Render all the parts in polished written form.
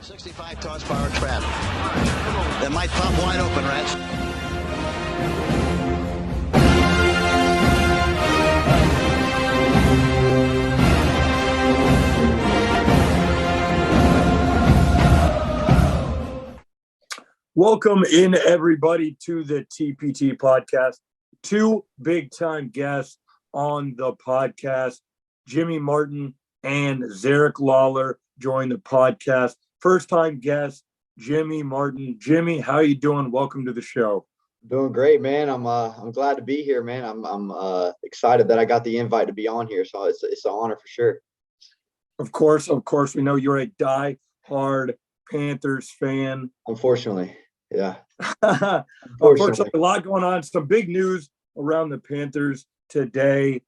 65 horsepower trap that might pop wide open, Rats. Welcome in, everybody, to the TPT podcast. Two big-time guests on the podcast. Jimmy Martin and Zeriq Lolar join the podcast. First-time guest, Jimmy Martin. Jimmy, how you doing? Welcome to the show. Doing great, man. I'm glad to be here, man. I'm excited that I got the invite to be on here, so it's an honor for sure. Of course, we know you're a die-hard Panthers fan. Unfortunately, yeah. Unfortunately, a lot going on. Some big news around the Panthers today.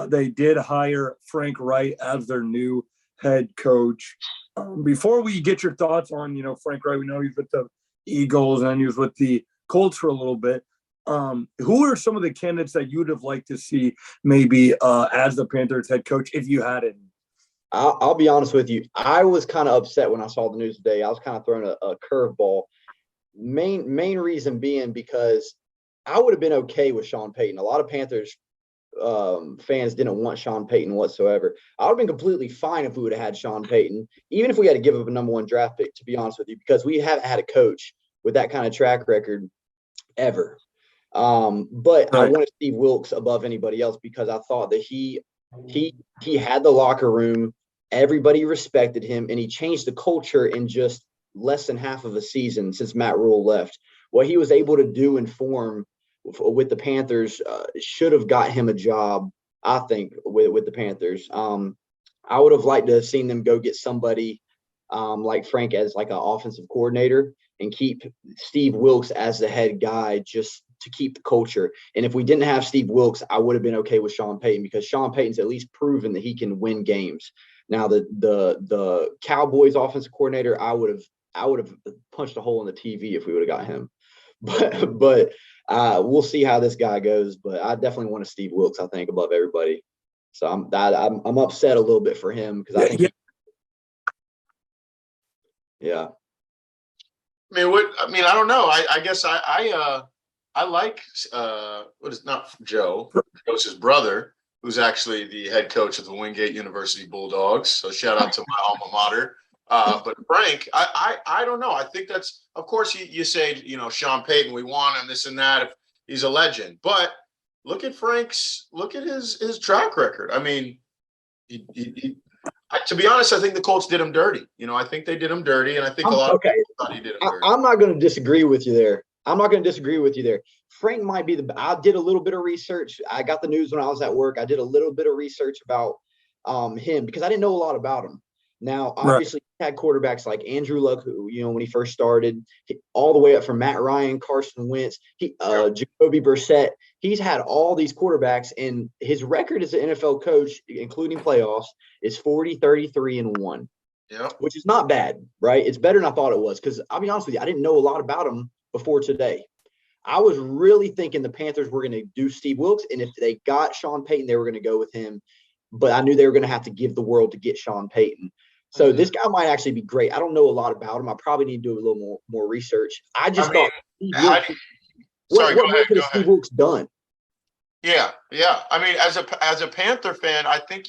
They did hire Frank Reich as their new head coach. Before we get your thoughts on, Frank Reich, we know he's with the Eagles and he was with the Colts for a little bit. Who are some of the candidates that you would have liked to see maybe as the Panthers head coach if you had it? I'll be honest with you. I was kind of upset when I saw the news today. I was kind of throwing a curveball. Main reason being because I would have been okay with Sean Payton. A lot of Panthers fans didn't want Sean Payton whatsoever. I would have been completely fine if we would have had Sean Payton, even if we had to give up a number one draft pick, to be honest with you, because we haven't had a coach with that kind of track record ever. But I wanted Steve Wilks above anybody else because I thought that he had the locker room. Everybody respected him, and he changed the culture in just less than half of a season since Matt Rule left. What he was able to do and form with the Panthers should have got him a job, I think, with the Panthers. I would have liked to have seen them go get somebody like Frank as like an offensive coordinator and keep Steve Wilks as the head guy just to keep the culture. And if we didn't have Steve Wilks, I would have been okay with Sean Payton because Sean Payton's at least proven that he can win games. Now the Cowboys offensive coordinator, I would have punched a hole in the TV if we would have got him. But we'll see how this guy goes. But I definitely want Steve Wilks, I think, above everybody. So I'm upset a little bit for him because I think yeah. I don't know. I guess I like what is not Joe. Joe's his brother, who's actually the head coach of the Wingate University Bulldogs. So shout out to my alma mater. But Frank, I don't know. I think that's, of course, you say, Sean Payton, we want him, this and that. If he's a legend, but look at his track record. I mean, to be honest, I think the Colts did him dirty. I think they did him dirty, and I think a lot of people thought he did him dirty. I'm not going to disagree with you there. Frank might be I did a little bit of research. I got the news when I was at work. I did a little bit of research about him because I didn't know a lot about him. Now, obviously, he had quarterbacks like Andrew Luck, who, when he first started, all the way up from Matt Ryan, Carson Wentz, Jacoby Brissett. He's had all these quarterbacks, and his record as an NFL coach, including playoffs, is 40-33-1. Yeah, which is not bad, right? It's better than I thought it was because I'll be honest with you, I didn't know a lot about him before today. I was really thinking the Panthers were going to do Steve Wilks, and if they got Sean Payton, they were going to go with him. But I knew they were going to have to give the world to get Sean Payton. So this guy might actually be great. I don't know a lot about him. I probably need to do a little more research. What could Steve Wilks done? Yeah. I mean, as a Panther fan, I think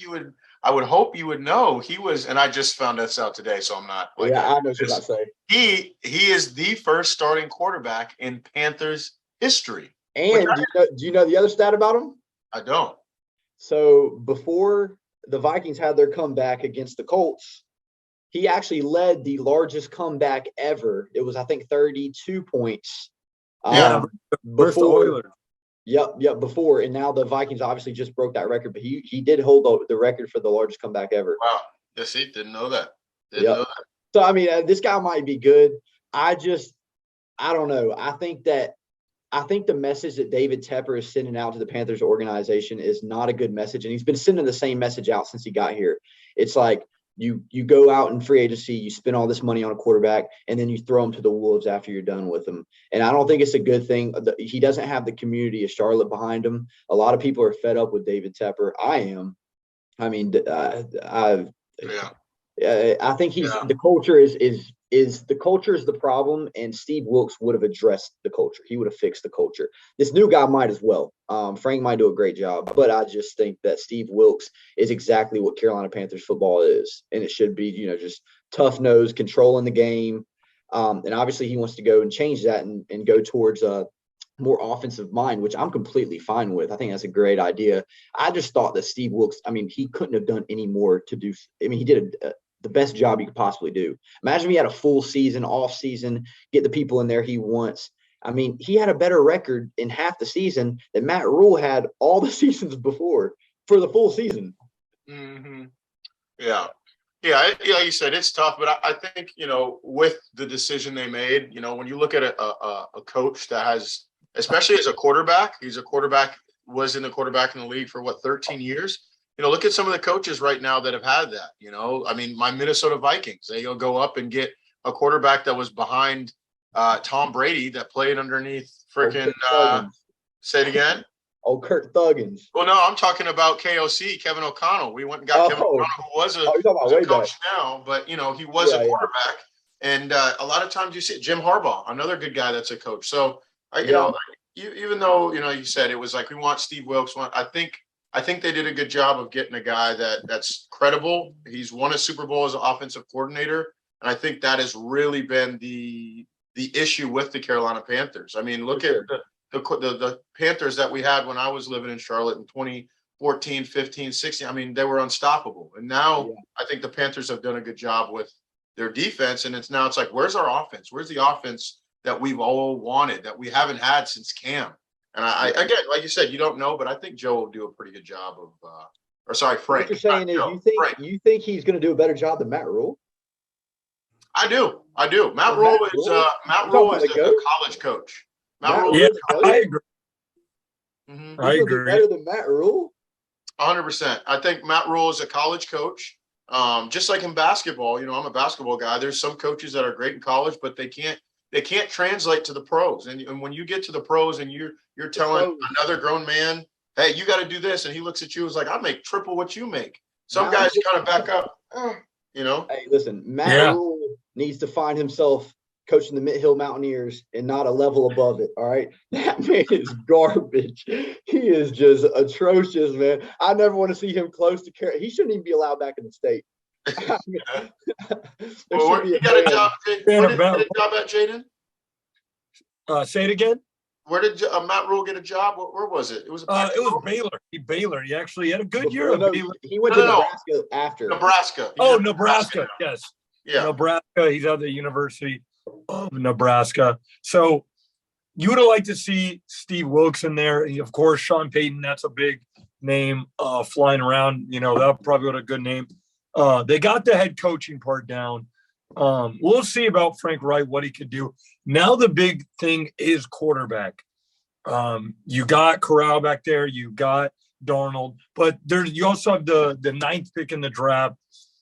I would hope you would know he was, and I just found this out today, so I'm not. I know what you're about to say. He is the first starting quarterback in Panthers history. And do you know the other stat about him? I don't. So before the Vikings had their comeback against the Colts, he actually led the largest comeback ever. It was, I think, 32 points. Before. Yep, before. And now the Vikings obviously just broke that record, but he did hold the record for the largest comeback ever. Wow. Yes, he didn't know that. Know that. So, I mean, this guy might be good. I don't know. I think the message that David Tepper is sending out to the Panthers organization is not a good message. And he's been sending the same message out since he got here. It's like you go out in free agency, you spend all this money on a quarterback, and then you throw him to the wolves after you're done with him. And I don't think it's a good thing. He doesn't have the community of Charlotte behind him. A lot of people are fed up with David Tepper. I am. I mean, I think the culture is is the culture is the problem, and Steve Wilks would have addressed the culture. He would have fixed the culture. This new guy might as well. Frank might do a great job, but I just think that Steve Wilks is exactly what Carolina Panthers football is, and it should be, just tough nose, controlling the game. And obviously he wants to go and change that and go towards a more offensive mind, which I'm completely fine with. I think that's a great idea. I just thought that Steve Wilks, he couldn't have done any more to do. He did the best job you could possibly do. Imagine if he had a full season, off season, get the people in there he wants. He had a better record in half the season than Matt Rule had all the seasons before for the full season. Mm-hmm. Yeah. Yeah, like you said, it's tough, but I think, with the decision they made, when you look at a coach that has, especially as a quarterback, was in the quarterback in the league for 13 years. Look at some of the coaches right now that have had that, my Minnesota Vikings, they'll go up and get a quarterback that was behind Tom Brady that played underneath freaking, say it again. Oh, Kirk Thuggins. Well, no, I'm talking about KOC, Kevin O'Connell. We went and got Kevin O'Connell, who was a coach now, but, he was a quarterback. And a lot of times you see Jim Harbaugh, another good guy that's a coach. So, even though, you said it was like we want Steve Wilks. I think they did a good job of getting a guy that's credible. He's won a Super Bowl as an offensive coordinator. And I think that has really been the issue with the Carolina Panthers. Look at the Panthers that we had when I was living in Charlotte in 2014, 15, 16. They were unstoppable. And now I think the Panthers have done a good job with their defense. And it's like, where's our offense? Where's the offense that we've all wanted, that we haven't had since Cam? And I again, like you said, you don't know, but I think Joe will do a pretty good job of Frank. What you're saying is you think he's going to do a better job than Matt Rule? I do. Matt Rule is a college coach. I agree. Mm-hmm. I agree. Better than Matt Rule? 100%. I think Matt Rule is a college coach. Just like in basketball, I'm a basketball guy. There's some coaches that are great in college, but they can't translate to the pros. And when you get to the pros and you're telling another grown man, hey, you got to do this, and he looks at you as like, I make triple what you make. Some guys kind of back up, Hey, listen, Matt Rule needs to find himself coaching the Mid-Hill Mountaineers and not a level above it, all right? That man is garbage. He is just atrocious, man. I never want to see him close to Carolina. He shouldn't even be allowed back in the state. You got a job. Where did you get a job at, Jaden? Say it again. Where did Matt Rule get a job? Where was it? It was Baylor. He actually had a good year. He went to Nebraska after. Nebraska. Nebraska. Yes. Yeah. Nebraska. He's at the University of Nebraska. So you would have liked to see Steve Wilks in there. And of course, Sean Payton. That's a big name flying around. That probably would have a good name. They got the head coaching part down. We'll see about Frank Wright, what he could do. Now the big thing is quarterback. You got Corral back there, you got Darnold, but you also have the 9th pick in the draft.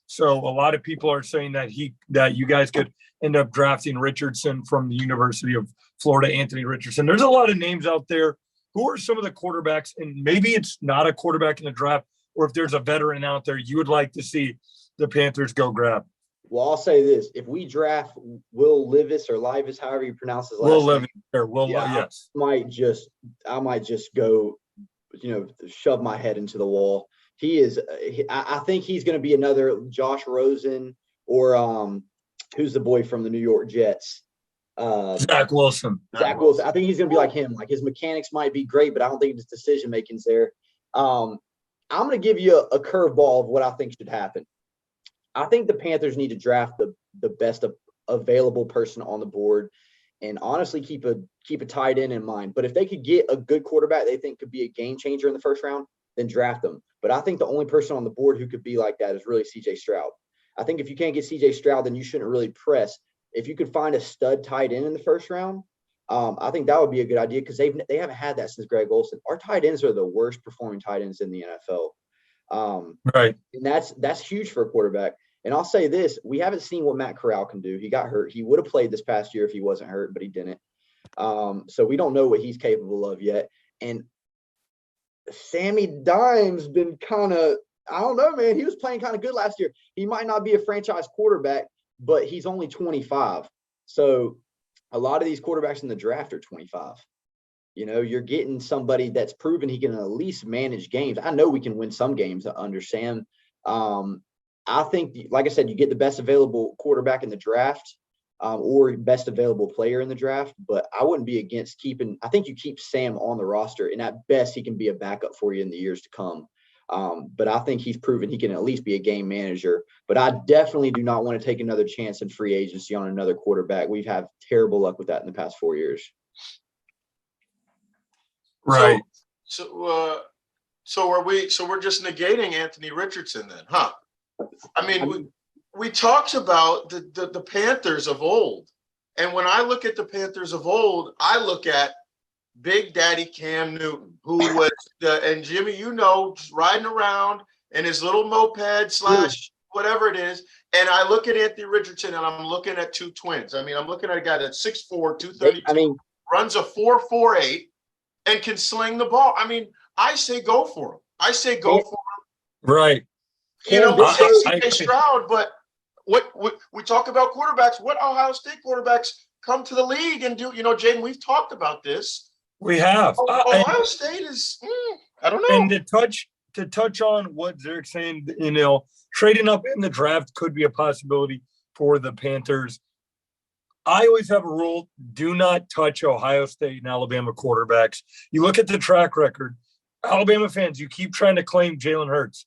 So a lot of people are saying that you guys could end up drafting Richardson from the University of Florida, Anthony Richardson. There's a lot of names out there. Who are some of the quarterbacks? And maybe it's not a quarterback in the draft, or if there's a veteran out there you would like to see the Panthers go grab. Well, I'll say this: if we draft Will Levis or Levis, however you pronounce his last name, yes, I might just go, shove my head into the wall. I think he's going to be another Josh Rosen or who's the boy from the New York Jets? Zach Wilson. Zach Wilson. I think he's going to be like him. Like his mechanics might be great, but I don't think his decision making's there. I'm going to give you a curveball of what I think should happen. I think the Panthers need to draft the best available person on the board, and honestly keep a tight end in mind. But if they could get a good quarterback they think could be a game changer in the first round, then draft them. But I think the only person on the board who could be like that is really C.J. Stroud. I think if you can't get C.J. Stroud, then you shouldn't really press. If you could find a stud tight end in the first round, I think that would be a good idea because they haven't had that since Greg Olsen. Our tight ends are the worst performing tight ends in the NFL. Right. And that's huge for a quarterback. And I'll say this, we haven't seen what Matt Corral can do. He got hurt. He would have played this past year if he wasn't hurt, but he didn't. So we don't know what he's capable of yet. And Sammy Dime's been kind of, I don't know, man. He was playing kind of good last year. He might not be a franchise quarterback, but he's only 25. So a lot of these quarterbacks in the draft are 25. You're getting somebody that's proven he can at least manage games. I know we can win some games under Sam. I think, like I said, you get the best available quarterback in the draft, or best available player in the draft, but I wouldn't be against I think you keep Sam on the roster, and at best he can be a backup for you in the years to come. But I think he's proven he can at least be a game manager. But I definitely do not want to take another chance in free agency on another quarterback. We've had terrible luck with that in the past 4 years. Right. So we're just negating Anthony Richardson then, huh? I mean, we talked about the Panthers of old. And when I look at the Panthers of old, I look at Big Daddy Cam Newton, who was and Jimmy, just riding around in his little moped / whatever it is. And I look at Anthony Richardson, and I'm looking at two twins. I mean, I'm looking at a guy that's 6'4", 232, runs a 4.48, and can sling the ball. I mean, I say go for him. I say go for him. Right. CJ Stroud, but what we talk about quarterbacks, what Ohio State quarterbacks come to the league and do, Jaden, we've talked about this. We have. Ohio State is, I don't know. And to touch on what Zeriq's saying, trading up in the draft could be a possibility for the Panthers. I always have a rule: do not touch Ohio State and Alabama quarterbacks. You look at the track record. Alabama fans, you keep trying to claim Jalen Hurts.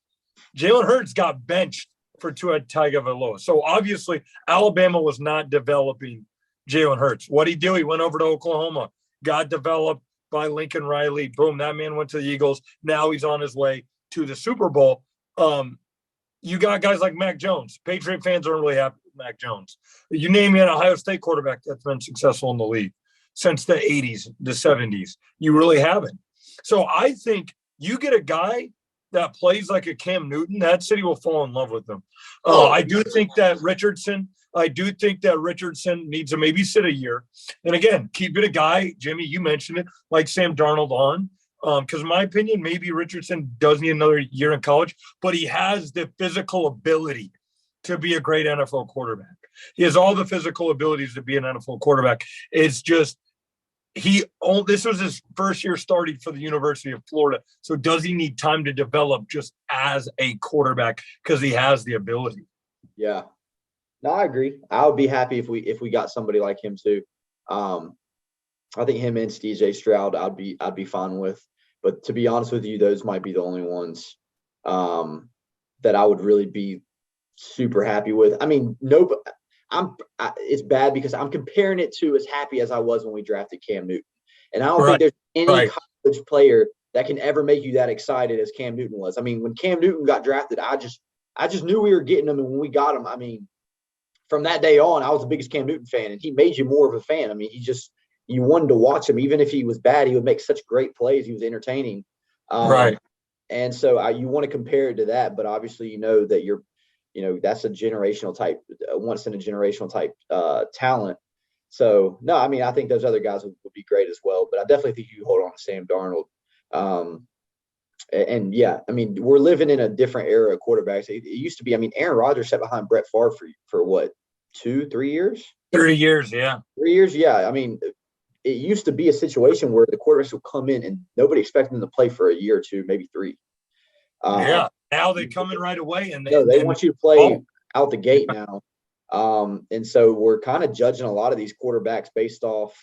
Jalen Hurts got benched for Tua Tagovailoa. So obviously, Alabama was not developing Jalen Hurts. What'd he do? He went over to Oklahoma, got developed by Lincoln Riley. Boom, that man went to the Eagles. Now he's on his way to the Super Bowl. You got guys like Mac Jones. Patriot fans aren't really happy with Mac Jones. You name me an Ohio State quarterback that's been successful in the league since the 80s, the 70s. You really haven't. So I think you get a guy that plays like a Cam Newton, that city will fall in love with him. I do think that Richardson needs to maybe sit a year. And again, keep it a guy, Jimmy, you mentioned it, like Sam Darnold on. Because in my opinion, maybe Richardson does need another year in college, but he has the physical ability to be a great NFL quarterback. He has all the physical abilities to be an NFL quarterback. It's just this was his first year starting for the University of Florida. So does he need time to develop just as a quarterback because he has the ability? Yeah. No, I agree. I would be happy if we got somebody like him too. I think him and CJ Stroud I'd be fine with. But to be honest with you, those might be the only ones that I would really be super happy with. I mean, it's bad because I'm comparing it to as happy as I was when we drafted Cam Newton. And I don't think there's any college player that can ever make you that excited as Cam Newton was. I mean, when Cam Newton got drafted, I just knew we were getting him. And when we got him, I mean, from that day on, I was the biggest Cam Newton fan, and he made you more of a fan. I mean, you wanted to watch him. Even if he was bad, he would make such great plays. He was entertaining. And so you want to compare it to that, but obviously that that's a generational type, once in a generational type talent. So, no, I mean, I think those other guys would be great as well, but I definitely think you hold on to Sam Darnold. And yeah, I mean, we're living in a different era of quarterbacks. It used to be, I mean, Aaron Rodgers sat behind Brett Favre for what, 3 years? 3 years, yeah. 3 years, yeah. I mean, it used to be a situation where the quarterbacks would come in and nobody expected them to play for a year or two, maybe 3. Now they come in right away, and they want you to play out the gate now. And so we're kind of judging a lot of these quarterbacks based off,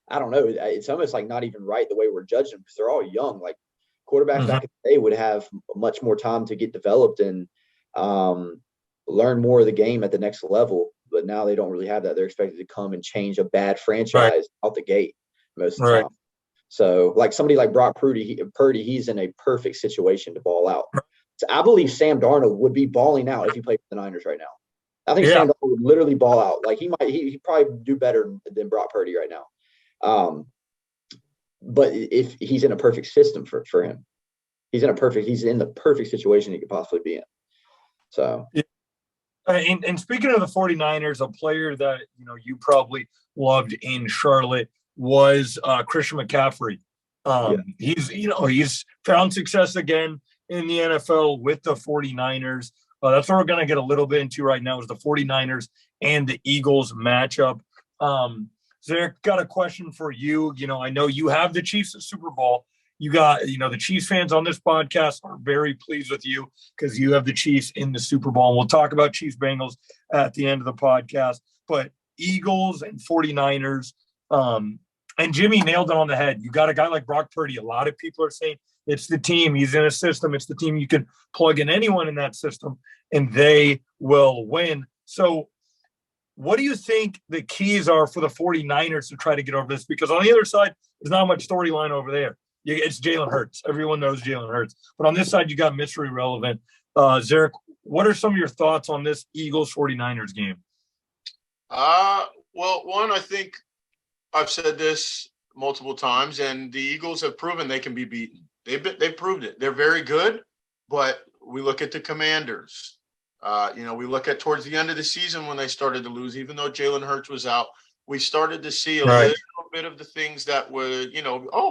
I don't know, it's almost like not even right the way we're judging them because they're all young. Like quarterbacks back in the day would have much more time to get developed and learn more of the game at the next level. But now they don't really have that. They're expected to come and change a bad franchise out the gate most of the time. So like somebody like Brock Purdy, he's in a perfect situation to ball out. So I believe Sam Darnold would be balling out if he played for the Niners right now. I think Sam Darnold would literally ball out. Like he probably do better than Brock Purdy right now. But if he's in a perfect system for him, he's in the perfect situation he could possibly be in. So. And speaking of the 49ers, a player that you probably loved in Charlotte was Christian McCaffrey. He's found success again in the NFL with the 49ers. That's what we're going to get a little bit into right now is the 49ers and the Eagles matchup. Zeriq, got a question for you. I know you have the Chiefs at Super Bowl. You got, the Chiefs fans on this podcast are very pleased with you because you have the Chiefs in the Super Bowl. And we'll talk about Chiefs Bengals at the end of the podcast. But Eagles and 49ers, and Jimmy nailed it on the head. You got a guy like Brock Purdy. A lot of people are saying it's the team. He's in a system. It's the team. You can plug in anyone in that system, and they will win. So what do you think the keys are for the 49ers to try to get over this? Because on the other side, there's not much storyline over there. It's Jalen Hurts. Everyone knows Jalen Hurts. But on this side, you got mystery relevant. Zeriq, what are some of your thoughts on this Eagles-49ers game? Well, one, I think I've said this multiple times, and the Eagles have proven they can be beaten. They've proved it. They're very good, but we look at the Commanders. We look at towards the end of the season when they started to lose, even though Jalen Hurts was out, we started to see a little bit of the things that would,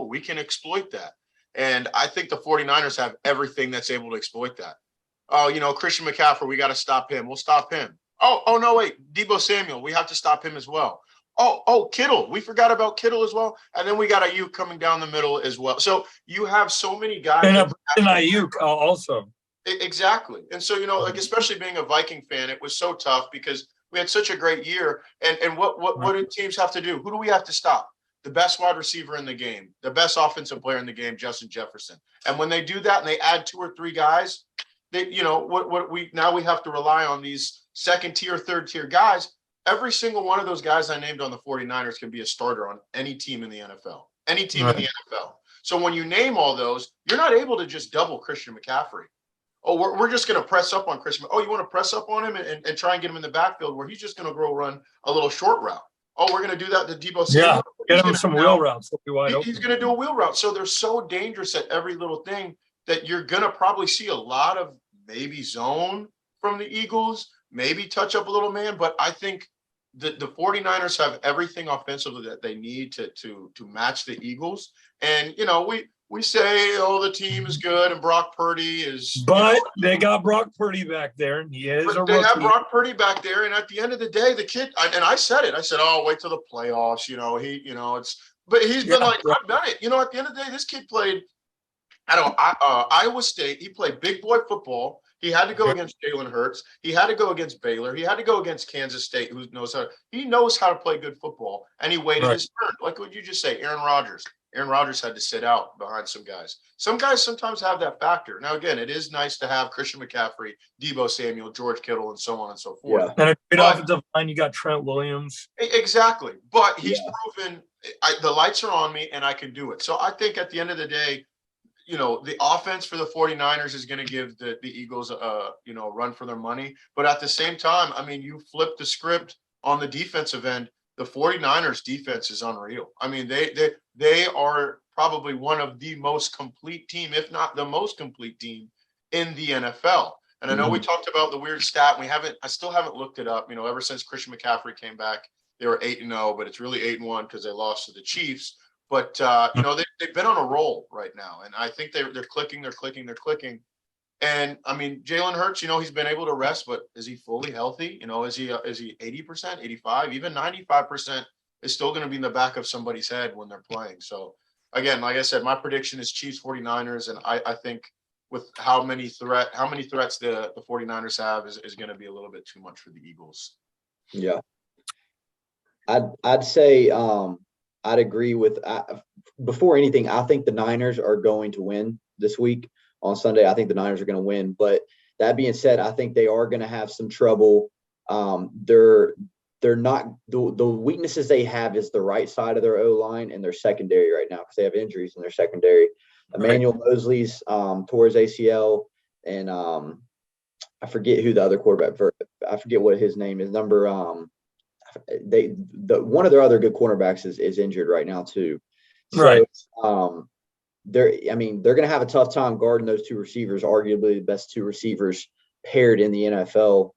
we can exploit that. And I think the 49ers have everything that's able to exploit that. Christian McCaffrey, we got to stop him. We'll stop him. Oh, no, wait. Deebo Samuel, we have to stop him as well. Oh, Kittle. We forgot about Kittle as well. And then we got Ayuk coming down the middle as well. So you have so many guys. And Ayuk also. Exactly. And so, especially being a Viking fan, it was so tough because we had such a great year. And what do teams have to do? Who do we have to stop? The best wide receiver in the game, the best offensive player in the game, Justin Jefferson. And when they do that and they add 2 or 3 guys, they, we have to rely on these second tier, third tier guys. Every single one of those guys I named on the 49ers can be a starter on any team in the NFL. Any team in the NFL. So when you name all those, you're not able to just double Christian McCaffrey. Oh, we're just going to press up on Christian. Oh, you want to press up on him and try and get him in the backfield where he's just going to run a little short route. Oh, we're going to do that to Deebo Samuel. Yeah, get him some wheel routes. He's going to do a wheel route. So they're so dangerous at every little thing that you're going to probably see a lot of maybe zone from the Eagles, maybe touch up a little man. But I think the 49ers have everything offensively that they need to match the Eagles. And, we say, the team is good and Brock Purdy is. But they got Brock Purdy back there, and he is a rookie. They have Brock Purdy back there, and at the end of the day, the kid. And I said it. I said, wait till the playoffs. But he's been like, I've done it. At the end of the day, this kid played. Iowa State. He played big boy football. He had to go against Jalen Hurts. He had to go against Baylor. He had to go against Kansas State, who knows how to play good football, and he waited his turn. Like what you just say, Aaron Rodgers. Aaron Rodgers had to sit out behind some guys. Some guys sometimes have that factor. Now, again, it is nice to have Christian McCaffrey, Deebo Samuel, George Kittle, and so on and so forth. Yeah. And a great offensive line, you got Trent Williams. Exactly. But he's proven the lights are on me, and I can do it. So I think at the end of the day, the offense for the 49ers is going to give the Eagles a run for their money. But at the same time, you flip the script on the defensive end. The 49ers defense is unreal. They are probably one of the most complete team, if not the most complete team in the NFL. And I know we talked about the weird stat. I still haven't looked it up. Ever since Christian McCaffrey came back, they were 8-0, but it's really 8-1 because they lost to the Chiefs. But they've been on a roll right now, and I think they're clicking. And Jalen Hurts, he's been able to rest, but is he fully healthy? Is he 80%, 85, even 95% is still going to be in the back of somebody's head when they're playing. So again, like I said, my prediction is Chiefs 49ers, and I think with how many threats the 49ers have is going to be a little bit too much for the Eagles. Yeah, I'd say I'd agree with. Before anything, I think the Niners are going to win this week. On Sunday, I think the Niners are going to win. But that being said, I think they are going to have some trouble. They're not the weaknesses they have is the right side of their O-line and their secondary right now because they have injuries in their secondary. Emmanuel Mosley's tore his ACL, and I forget who the other quarterback. I forget what his name is. One of their other good cornerbacks is injured right now too. So, they're going to have a tough time guarding those 2 receivers, arguably the best 2 receivers paired in the NFL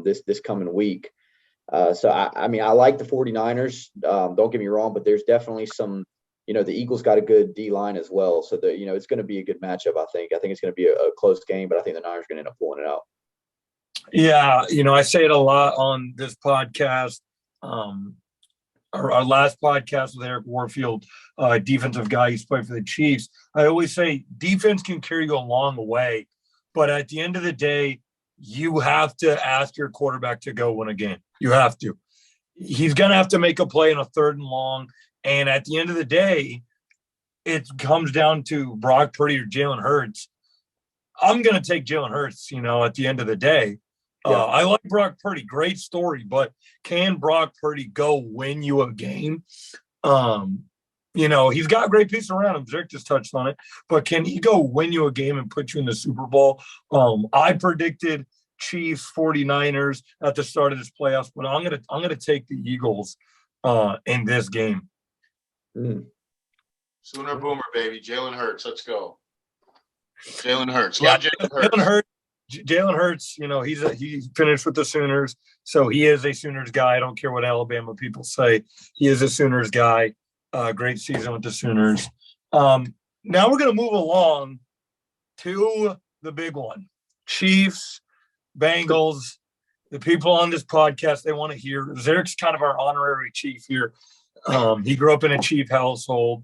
this coming week. So I like the 49ers. Don't get me wrong, but there's definitely some. The Eagles got a good D line as well, so it's going to be a good matchup. I think it's going to be a close game, but I think the Niners are going to end up pulling it out. Yeah, I say it a lot on this podcast. Our last podcast with Eric Warfield, defensive guy, he's played for the Chiefs. I always say defense can carry you a long way, but at the end of the day, you have to ask your quarterback to go win a game. You have to. He's going to have to make a play in a 3rd and long, and at the end of the day, it comes down to Brock Purdy or Jalen Hurts. I'm going to take Jalen Hurts, at the end of the day. Yeah. I like Brock Purdy. Great story, but can Brock Purdy go win you a game? He's got a great piece around him. Zeriq just touched on it, but can he go win you a game and put you in the Super Bowl? I predicted Chiefs 49ers at the start of this playoffs, but I'm gonna take the Eagles in this game. Sooner Boomer, baby. Jalen Hurts. Let's go. Jalen Hurts. Yeah, Love Jalen Hurts. Jalen Hurts, he finished with the Sooners, so he is a Sooners guy. I don't care what Alabama people say. He is a Sooners guy. Great season with the Sooners. Now we're going to move along to the big one. Chiefs, Bengals. The people on this podcast, they want to hear. Zeriq's kind of our honorary Chief here. He grew up in a Chief household.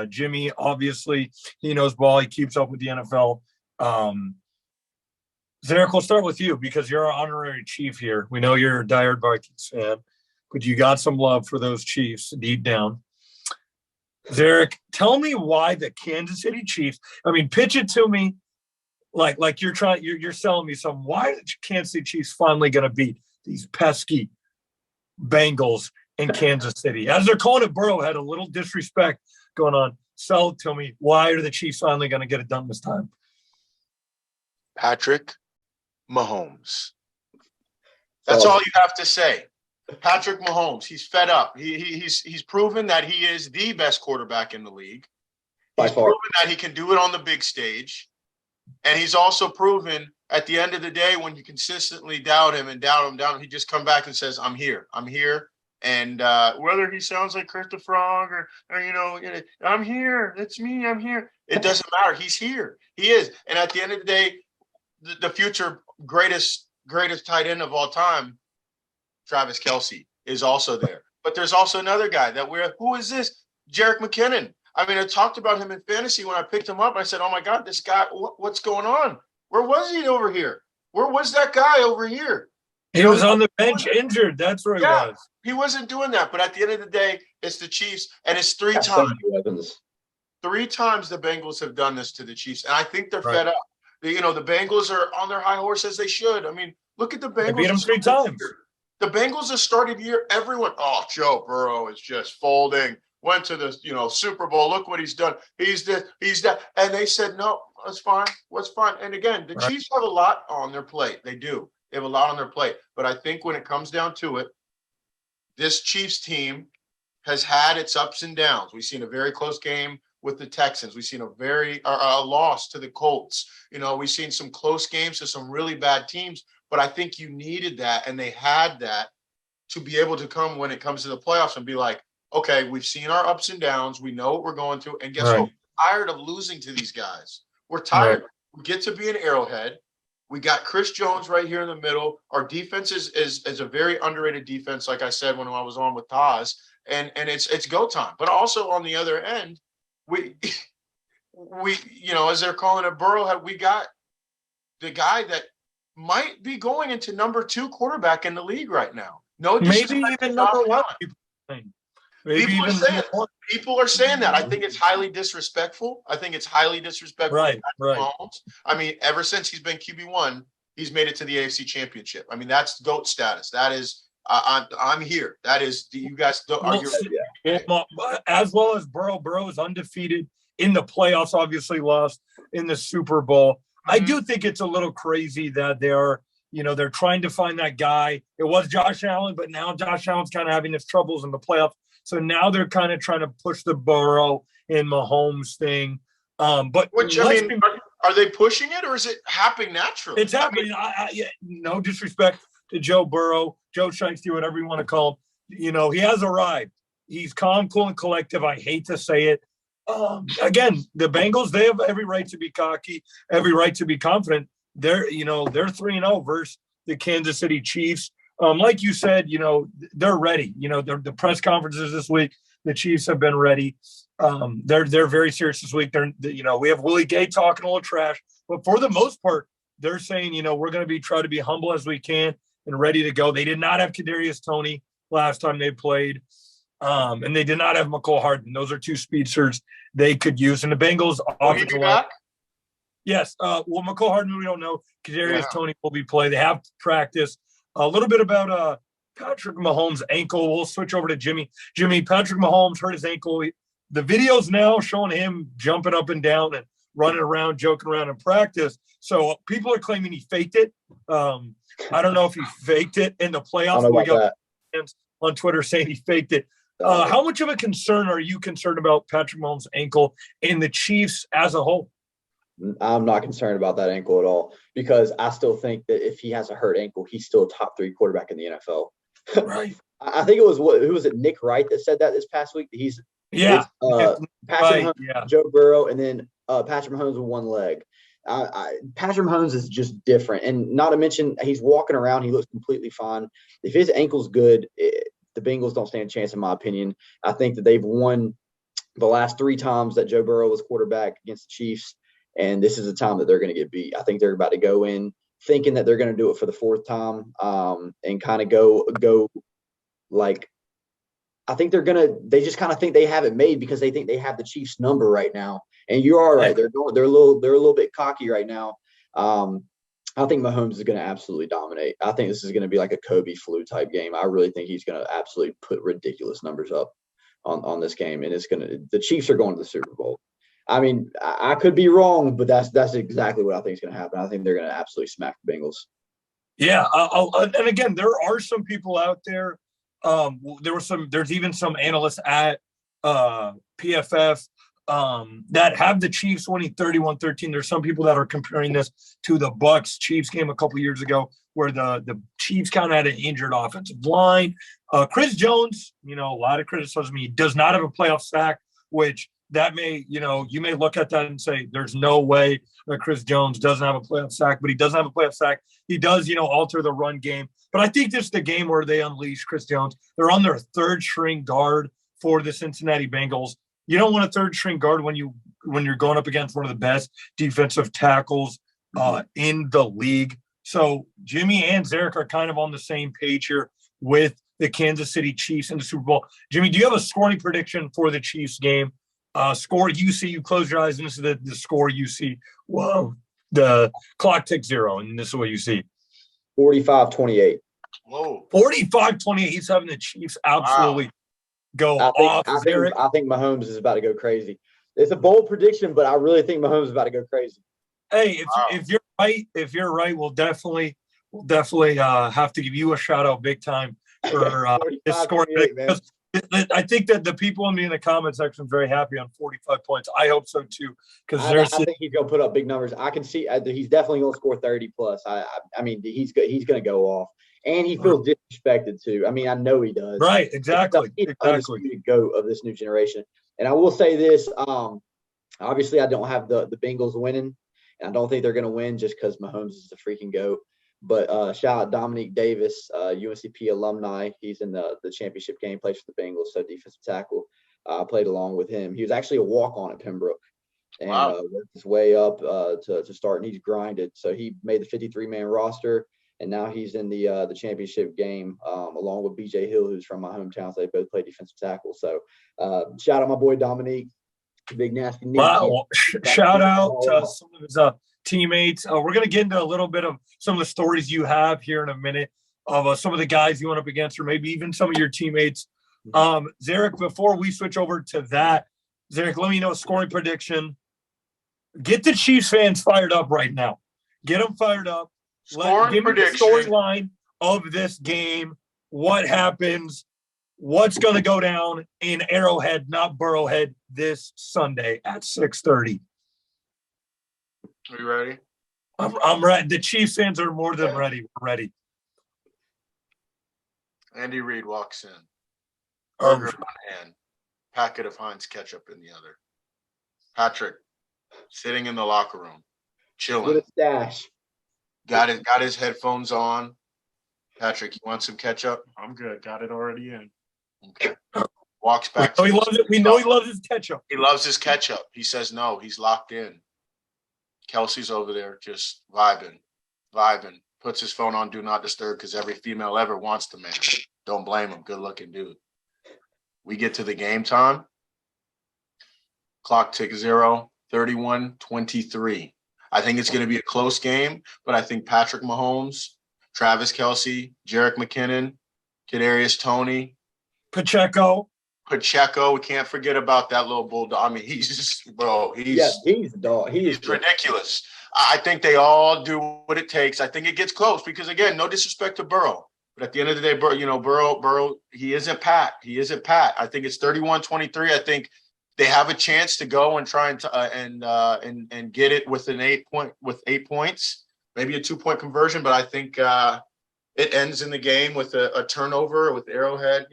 Jimmy, obviously, he knows ball. He keeps up with the NFL. Zeriq, we'll start with you because you're our honorary Chief here. We know you're a diehard Vikings fan, but you got some love for those Chiefs deep down. Zeriq, tell me why the Kansas City Chiefs. Pitch it to me like you're selling me some. Why are the Kansas City Chiefs finally going to beat these pesky Bengals in Kansas City? As they're calling it, Burrow had a little disrespect going on. Sell it to me. Why are the Chiefs finally going to get it done this time? Patrick Mahomes. That's all you have to say. Patrick Mahomes. He's fed up. He's proven that he is the best quarterback in the league. He's proven that he can do it on the big stage. And he's also proven at the end of the day, when you consistently doubt him, he just come back and says, I'm here. And whether he sounds like Chris the Frog or I'm here. It's me. I'm here. It doesn't matter. He's here. He is. And at the end of the day, the future greatest tight end of all time, Travis Kelce, is also there. But there's also another guy who is this? Jerick McKinnon. I talked about him in fantasy when I picked him up. I said, oh my God, this guy, what's going on? Where was he over here? Where was that guy over here? He was on the bench injured. That's where he was. He wasn't doing that. But at the end of the day, it's the Chiefs, and it's 3 times. 3 times the Bengals have done this to the Chiefs, and I think they're fed up. The Bengals are on their high horse as they should. Look at the Bengals. They beat them 3 times. The Bengals have started the year. Everyone, Joe Burrow is just folding. Went to the Super Bowl. Look what he's done. He's that. And they said, no, that's fine. What's fine? And again, the Chiefs have a lot on their plate. They do. They have a lot on their plate. But I think when it comes down to it, this Chiefs team has had its ups and downs. We've seen a very close game with the Texans. We've seen a loss to the Colts. We've seen some close games to some really bad teams. But I think you needed that, and they had that to be able to come when it comes to the playoffs and be like, okay, we've seen our ups and downs. We know what we're going through. And guess what? We're tired of losing to these guys. We're tired. We get to be an Arrowhead. We got Chris Jones right here in the middle. Our defense is a very underrated defense, like I said when I was on with Taz. And it's go time. But also on the other end, we as they're calling it Burrow, we got the guy that might be going into number 2 quarterback in the league right now. No, maybe even number 1. People are saying that. I think it's highly disrespectful. Right. Ever since he's been QB1, he's made it to the AFC Championship. That's GOAT status. That is, I'm here. That is, you guys are as well as Burrow. Burrow is undefeated in the playoffs. Obviously, lost in the Super Bowl. Mm-hmm. I do think it's a little crazy that they're trying to find that guy. It was Josh Allen, but now Josh Allen's kind of having his troubles in the playoffs. So now they're kind of trying to push the Burrow and Mahomes thing. Are they pushing it, or is it happening naturally? It's happening. No disrespect to Joe Burrow, Joe Shiesty, whatever you want to call him. He has arrived. He's calm, cool, and collective. I hate to say it. Again, the Bengals, they have every right to be cocky, every right to be confident. they're 3-0 versus the Kansas City Chiefs. Like you said, they're ready. The press conferences this week, the Chiefs have been ready. They're very serious this week. We have Willie Gay talking a little trash, but for the most part, they're saying, we're going to try to be humble as we can and ready to go. They did not have Kadarius Toney last time they played, and they did not have McCole Hardman. Those are two speedsters they could use. And the Bengals offensive line. Yes. Well, McCole Hardman, we don't know. Kadarius Toney will be played. They have practice. A little bit about Patrick Mahomes' ankle. We'll switch over to Jimmy. Patrick Mahomes hurt his ankle. The video's now showing him jumping up and down and running around, joking around in practice. So people are claiming he faked it. I don't know if he faked it in the playoffs. We got fans on Twitter saying he faked it. How much of a concern are you concerned about Patrick Mahomes' ankle and the Chiefs as a whole? I'm not concerned about that ankle at all because I still think that if he has a hurt ankle, he's still a top 3 quarterback in the NFL. Right. I think it was who was it? Nick Wright that said that this past week. Patrick Mahomes, Joe Burrow, and then Patrick Mahomes with one leg. Patrick Mahomes is just different, and not to mention he's walking around. He looks completely fine. If his ankle's good, the Bengals don't stand a chance, in my opinion. I think that they've won the last 3 times that Joe Burrow was quarterback against the Chiefs. And this is the time that they're going to get beat. I think they're about to go in thinking that they're going to do it for the 4th time and kind of go like I think they just kind of think they have it made because they think they have the Chiefs number right now. And you are right. They're a little bit cocky right now. I think Mahomes is going to absolutely dominate. I think this is going to be like a Kobe flu type game. I really think he's going to absolutely put ridiculous numbers up on this game. And the Chiefs are going to the Super Bowl. I mean, I could be wrong, but that's exactly what I think is going to happen. I think they're going to absolutely smack the Bengals. Yeah, and again, there are some people out there. There's even some analysts at PFF that have the Chiefs winning 31-13. There's some people that are comparing this to the Bucs Chiefs game a couple years ago, where the Chiefs kind of had an injured offensive line. Chris Jones, a lot of criticism. He does not have a playoff sack, which that may, you may look at that and say, there's no way that Chris Jones doesn't have a playoff sack, but he doesn't have a playoff sack. He does, alter the run game. But I think this is the game where they unleash Chris Jones. They're on their 3rd string guard for the Cincinnati Bengals. You don't want a 3rd string guard when you're going up against one of the best defensive tackles in the league. So Jimmy and Zeriq are kind of on the same page here with the Kansas City Chiefs in the Super Bowl. Jimmy, do you have a scoring prediction for the Chiefs game? Score you see, you close your eyes, and this is the score you see. Whoa, the clock ticks 0, and this is what you see. 45-28. Whoa. 45-28. He's having the Chiefs absolutely go off. I think Mahomes is about to go crazy. It's a bold prediction, but I really think Mahomes is about to go crazy. Hey, if you're right, we'll definitely have to give you a shout out big time for this scoring prediction. I think that the people in the comment section are very happy on 45 points. I hope so too, because I think he's gonna put up big numbers. I can see he's definitely gonna score 30 plus. I mean he's gonna go off, and he feels disrespected too. I mean I know he does. Right, exactly. He's undisputed GOAT of this new generation. And I will say this: obviously I don't have the Bengals winning, and I don't think they're gonna win just because Mahomes is the freaking GOAT. But shout out Dominique Davis, UNCP alumni. He's in the championship game, plays for the Bengals, so defensive tackle. I played along with him. He was actually a walk-on at Pembroke and worked his way up to start, and he's grinded. So he made the 53-man roster, and now he's in the championship game along with BJ Hill, who's from my hometown. So they both play defensive tackle. So shout out my boy Dominique, big nasty. Wow! Shout out to some of his teammates. We're going to get into a little bit of some of the stories you have here in a minute of some of the guys you went up against, or maybe even some of your teammates. Zeriq, before we switch over to that, Zeriq, let me know a scoring prediction. Get the Chiefs fans fired up right now. Get them fired up. Give me the storyline of this game. What happens? What's going to go down in Arrowhead, not Burrowhead, this Sunday at 6:30? Are you ready? I'm ready. The Chiefs fans are more than ready. We're ready. Andy Reid walks in. Burger in one hand, packet of Heinz ketchup in the other. Patrick sitting in the locker room, chilling. With a stash. Got his headphones on. Patrick, you want some ketchup? I'm good. Got it already in. Okay. Walks back. He loves it. We know he loves his ketchup. He loves his ketchup. He says no. He's locked in. Kelsey's over there just vibing. Puts his phone on Do Not Disturb because every female ever wants the man. Don't blame him. Good looking dude. We get to the game time. Clock tick 0, 31-23. I think it's going to be a close game, but I think Patrick Mahomes, Travis Kelce, Jerick McKinnon, Kadarius Toney, Pacheco. We can't forget about that little bulldog. I mean, he's just, bro, he's the dog. He's ridiculous. I think they all do what it takes. I think it gets close because, again, no disrespect to Burrow. But at the end of the day, Burrow, he isn't Pat. I think it's 31-23. I think they have a chance to go and try and get it with 8 points, maybe a 2-point conversion. But I think it ends in the game with a turnover with Arrowhead,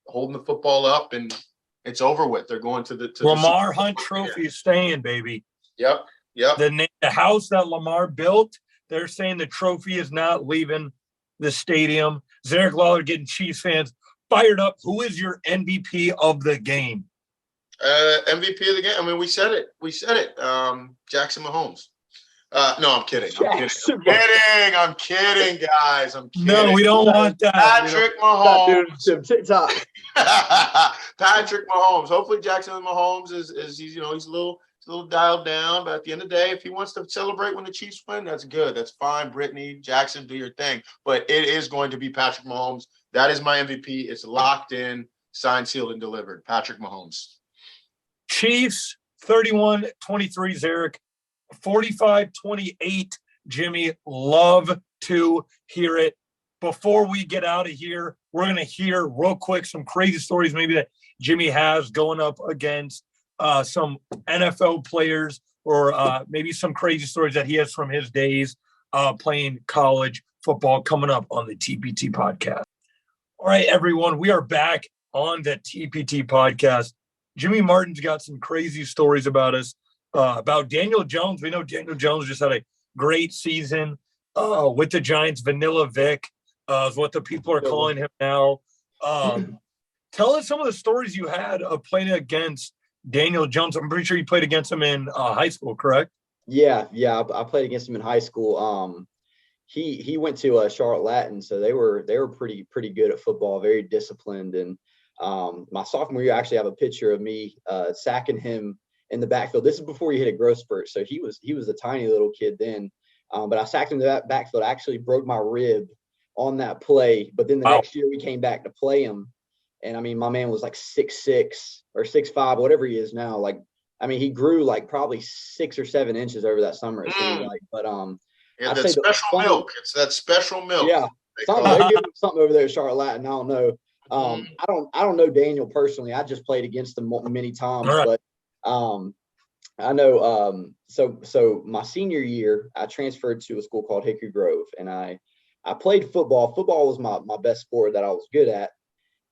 holding the football up, and it's over with. They're going to the Lamar Hunt Trophy is staying, baby. Yep. The house that Lamar built, they're saying the trophy is not leaving the stadium. Zeriq Lolar getting Chiefs fans fired up. Who is your MVP of the game? MVP of the game. I mean, we said it. Jackson Mahomes. No, I'm kidding. I'm kidding, guys. I'm kidding. No, we don't want that. Patrick Mahomes. TikTok. Patrick Mahomes. Hopefully, Jackson Mahomes is he's a little dialed down. But at the end of the day, if he wants to celebrate when the Chiefs win, that's good. That's fine. Brittany, Jackson, do your thing. But it is going to be Patrick Mahomes. That is my MVP. It's locked in, signed, sealed, and delivered. Patrick Mahomes. Chiefs 31-23, Zeriq. 45-28, Jimmy. Love to hear it. Before we get out of here, we're going to hear real quick some crazy stories maybe that Jimmy has going up against some NFL players, or maybe some crazy stories that he has from his days playing college football, coming up on the TPT podcast. All right, everyone, we are back on the TPT podcast. Jimmy Martin's got some crazy stories about us. About Daniel Jones. We know Daniel Jones just had a great season with the Giants. Vanilla Vic is what the people are calling him now. Tell us some of the stories you had of playing against Daniel Jones. I'm pretty sure you played against him in high school, correct? Yeah. I played against him in high school. He went to Charlotte Latin, so they were pretty good at football, very disciplined. And my sophomore year, I actually have a picture of me sacking him in the backfield. This is before he hit a growth spurt, so he was a tiny little kid then. But I sacked him to that backfield. I actually broke my rib on that play. But then the next year we came back to play him, and I mean, my man was like 6'6" or 6'5", whatever he is now. Like, I mean, he grew like probably 6 or 7 inches over that summer. It seemed like, but that special milk. It's that special milk. Yeah, they give him something over there at Charlotte Latin. I don't know. I don't know Daniel personally. I just played against him many times, but I know. So my senior year, I transferred to a school called Hickory Grove, and I played football. Football was my best sport that I was good at,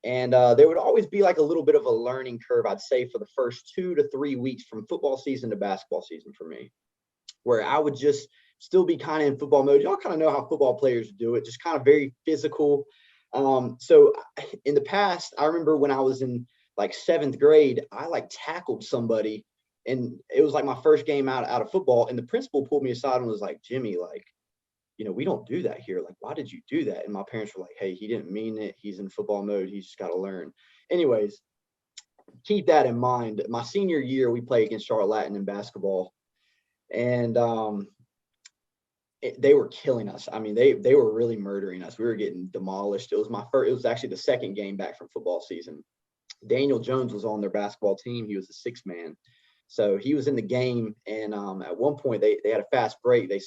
and there would always be like a little bit of a learning curve, I'd say, for the first 2 to 3 weeks from football season to basketball season for me, where I would just still be kind of in football mode. Y'all kind of know how football players do it, just kind of very physical. So in the past, I remember when I was in like 7th grade, I like tackled somebody, and it was like my first game out of football. And the principal pulled me aside and was like, Jimmy, like, we don't do that here. Like, why did you do that? And my parents were like, hey, he didn't mean it. He's in football mode. He's just got to learn. Anyways, keep that in mind. My senior year, we played against Charlotte Latin in basketball, and they were killing us. I mean, they were really murdering us. We were getting demolished. It was actually the second game back from football season. Daniel Jones was on their basketball team. He was a 6th man. So he was in the game, and at one point they had a fast break. They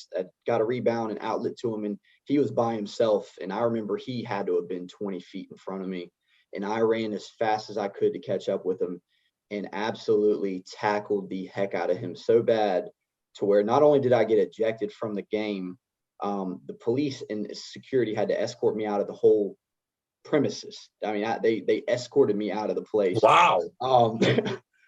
got a rebound and outlet to him, and he was by himself. And I remember he had to have been 20 feet in front of me, and I ran as fast as I could to catch up with him and absolutely tackled the heck out of him so bad to where not only did I get ejected from the game, the police and security had to escort me out of the whole premises. I mean, they escorted me out of the place. Wow.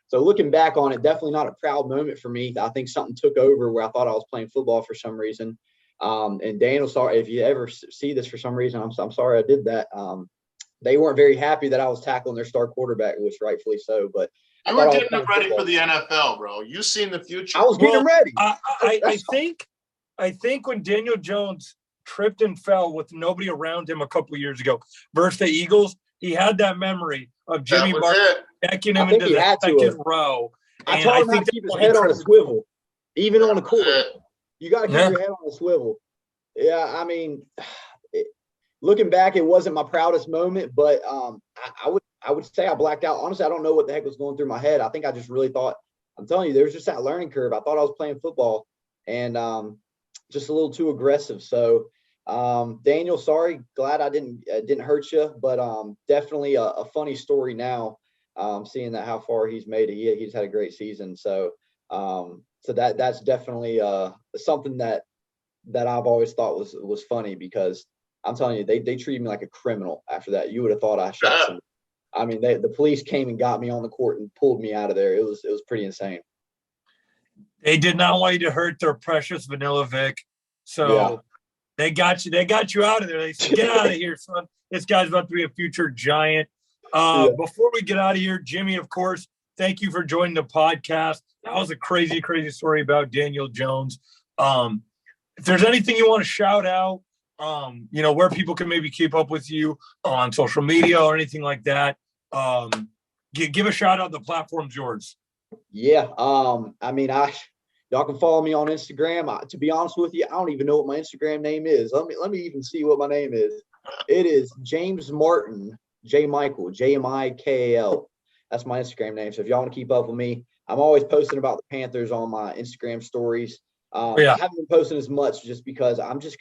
So looking back on it, definitely not a proud moment for me. I think something took over where I thought I was playing football for some reason. And Daniel, sorry if you ever see this for some reason, I'm sorry I did that. They weren't very happy that I was tackling their star quarterback, which rightfully so. But you were getting them ready for the NFL, bro. You seen the future. I was getting them ready. I think when Daniel Jones tripped and fell with nobody around him a couple of years ago versus the Eagles, he had that memory of Jimmy Martin backing him into the second row. I taught him how to keep his head on a swivel, even on the court. You got to keep your head on a swivel. Yeah, I mean, looking back, it wasn't my proudest moment, but I would say I blacked out. Honestly, I don't know what the heck was going through my head. I think I just really thought, I'm telling you, there was just that learning curve. I thought I was playing football and just a little too aggressive. So, Daniel, sorry, glad I didn't hurt you, but definitely a funny story now. Seeing that how far he's made it, he's had a great season. So, that's definitely something that I've always thought was funny, because I'm telling you, they treated me like a criminal after that. You would have thought I shot somebody. I mean, the police came and got me on the court and pulled me out of there. It was pretty insane. They did not want you to hurt their precious Vanilla Vic, so they got you out of there. They said, "Get out of here, son. This guy's about to be a future giant." Before we get out of here, Jimmy, of course, thank you for joining the podcast. That was a crazy, crazy story about Daniel Jones. If there's anything you want to shout out, where people can maybe keep up with you on social media or anything like that, give a shout out. The platform's yours. Yeah. I mean, y'all can follow me on Instagram. To be honest with you, I don't even know what my Instagram name is. Let me even see what my name is. It is James Martin, J Michael, JMIKAL. That's my Instagram name. So if y'all want to keep up with me, I'm always posting about the Panthers on my Instagram stories. I haven't been posting as much just because I'm just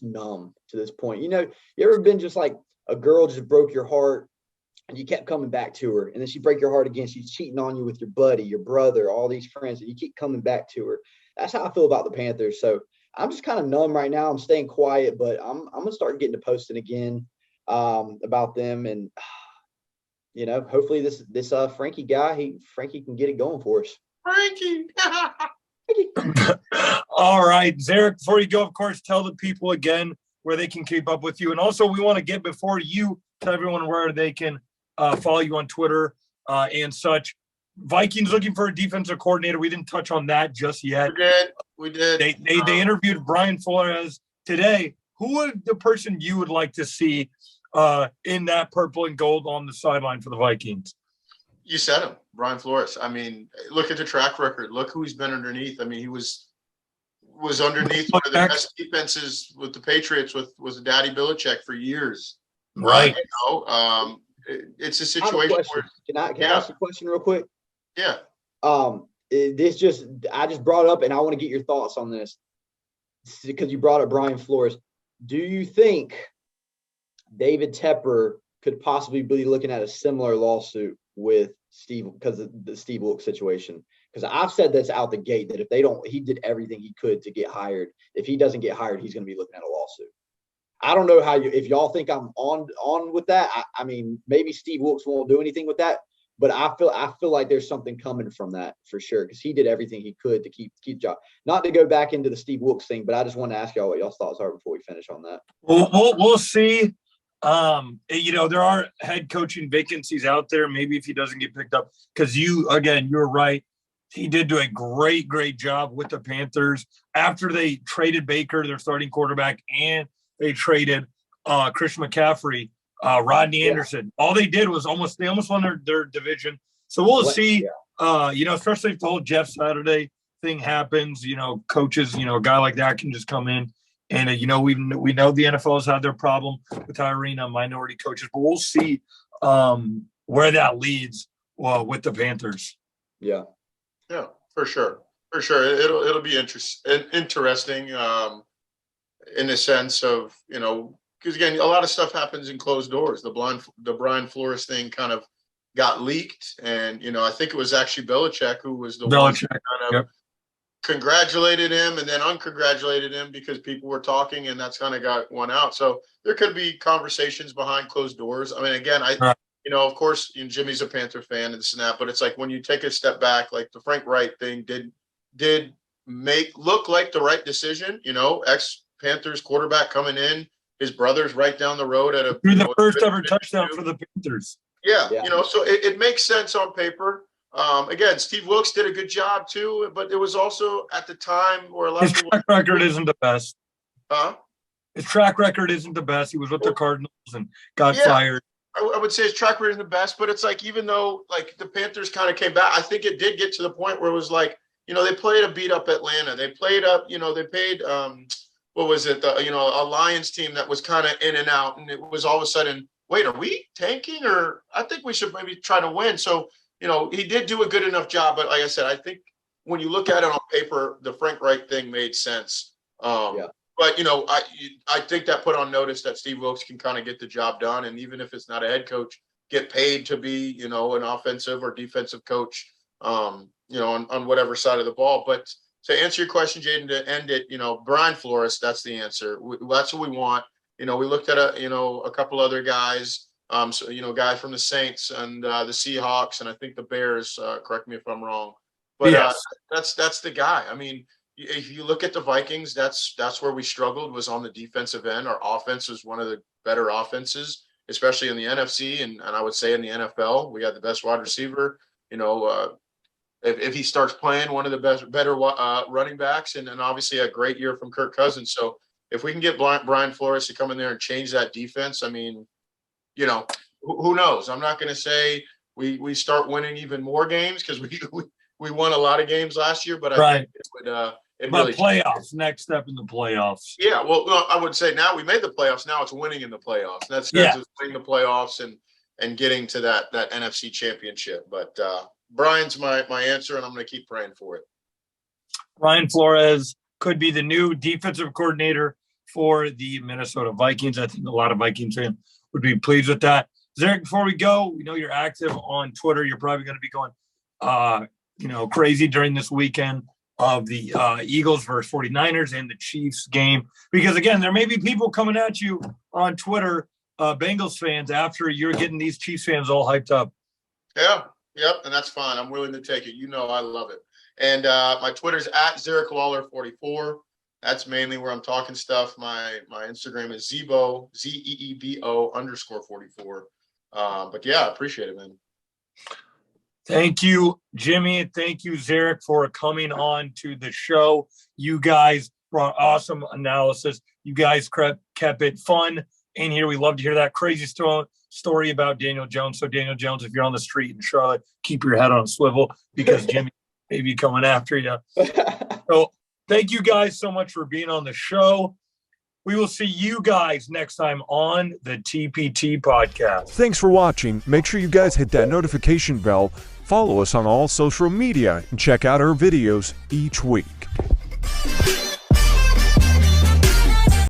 numb to this point. You ever been just like a girl just broke your heart and you kept coming back to her, and then she break your heart again. She's cheating on you with your buddy, your brother, all these friends, and you keep coming back to her. That's how I feel about the Panthers. So I'm just kind of numb right now. I'm staying quiet, but I'm going to start getting to posting again about them. And, hopefully this Frankie guy, Frankie can get it going for us. Frankie. All right, Zeriq, before you go, of course, tell the people again where they can keep up with you. And also we want to get before you tell everyone where they can follow you on Twitter and such. Vikings looking for a defensive coordinator. We didn't touch on that just yet. We did. They interviewed Brian Flores today. Who would the person you would like to see in that purple and gold on the sideline for the Vikings? You said him, Brian Flores. I mean, look at the track record. Look who he's been underneath. I mean, he was underneath one of the best defenses with the Patriots with Daddy Belichick for years. Right. It's a situation where can I ask a question real quick? Yeah. I just brought up, and I want to get your thoughts on this because you brought up Brian Flores. Do you think David Tepper could possibly be looking at a similar lawsuit with Steve because of the Steve Wilkes situation? Because I've said this out the gate that he did everything he could to get hired. If he doesn't get hired, he's going to be looking at a lawsuit. I don't know if y'all think I'm on with that. I mean, maybe Steve Wilkes won't do anything with that, but I feel like there's something coming from that for sure, because he did everything he could to keep job. Not to go back into the Steve Wilkes thing, but I just want to ask y'all what y'all's thoughts are before we finish on that. We'll see. There are head coaching vacancies out there. Maybe if he doesn't get picked up, because you're right. He did do a great, great job with the Panthers after they traded Baker, their starting quarterback, and they traded Christian McCaffrey, Rodney Anderson. All they did was they almost won their division. So we'll see, especially if the whole Jeff Saturday thing happens, coaches, a guy like that can just come in. And, we know the NFL has had their problem with hiring minority coaches, but we'll see where that leads with the Panthers. Yeah. Yeah, for sure. For sure. It'll be interesting in the sense of, because again, a lot of stuff happens in closed doors. The Brian Flores thing kind of got leaked. And, I think it was actually Belichick who was the one who kind of congratulated him and then uncongratulated him because people were talking, and that's kind of got one out. So there could be conversations behind closed doors. I mean, again, of course, Jimmy's a Panther fan and this and that, but it's like when you take a step back, like the Frank Wright thing did look like the right decision. Ex-Panthers quarterback coming in, his brother's right down the road at threw the first ever touchdown for the Panthers. Yeah. So it makes sense on paper. Again, Steve Wilkes did a good job too, but it was also at the time where a lot of people. His track record isn't the best. Huh? His track record isn't the best. He was with the Cardinals and got fired. I would say his track record isn't the best, but it's like, even though like the Panthers kind of came back, I think it did get to the point where it was like, they played a beat up Atlanta. They played up, they paid, what was it? A Lions team that was kind of in and out. And it was all of a sudden, wait, are we tanking? Or I think we should maybe try to win. So, he did do a good enough job. But like I said, I think when you look at it on paper, the Frank Reich thing made sense. But, I think that put on notice that Steve Wilkes can kind of get the job done. And even if it's not a head coach, get paid to be, an offensive or defensive coach, on whatever side of the ball. But to answer your question, Jaden, to end it, Brian Flores, that's the answer. That's what we want. We looked at a couple other guys, guys from the Saints and the Seahawks, and I think the Bears, correct me if I'm wrong. But that's the guy. I mean, if you look at the Vikings, that's where we struggled, was on the defensive end. Our offense was one of the better offenses, especially in the NFC, and I would say in the NFL. We had the best wide receiver. If he starts playing, one of the better running backs, and obviously a great year from Kirk Cousins. So if we can get Brian Flores to come in there and change that defense, I mean, who knows? I'm not going to say we start winning even more games, because we won a lot of games last year, but I think it would. Really playoffs, next step in the playoffs. Yeah, well, I would say now we made the playoffs. Now it's winning in the playoffs. That's winning the playoffs and getting to that NFC championship. But Brian's my answer, and I'm going to keep praying for it. Brian Flores could be the new defensive coordinator for the Minnesota Vikings. I think a lot of Vikings fans would be pleased with that. Zeriq, before we go, we know you're active on Twitter. You're probably going to be going, crazy during this weekend of the Eagles versus 49ers and the Chiefs game. Because, again, there may be people coming at you on Twitter, Bengals fans, after you're getting these Chiefs fans all hyped up. Yeah, yep, and that's fine. I'm willing to take it. I love it. And my Twitter's at Zeriq Lolar 44. That's mainly where I'm talking stuff. My Instagram is Zebo, Zeebo _44. But, yeah, I appreciate it, man. Thank you, Jimmy. Thank you, Zeriq, for coming on to the show. You guys brought awesome analysis. You guys kept it fun in here. We love to hear that crazy story about Daniel Jones. So, Daniel Jones, if you're on the street in Charlotte, keep your head on a swivel, because Jimmy may be coming after you. So, thank you guys so much for being on the show. We will see you guys next time on the TPT podcast. Thanks for watching. Make sure you guys hit that notification bell, follow us on all social media, and check out our videos each week.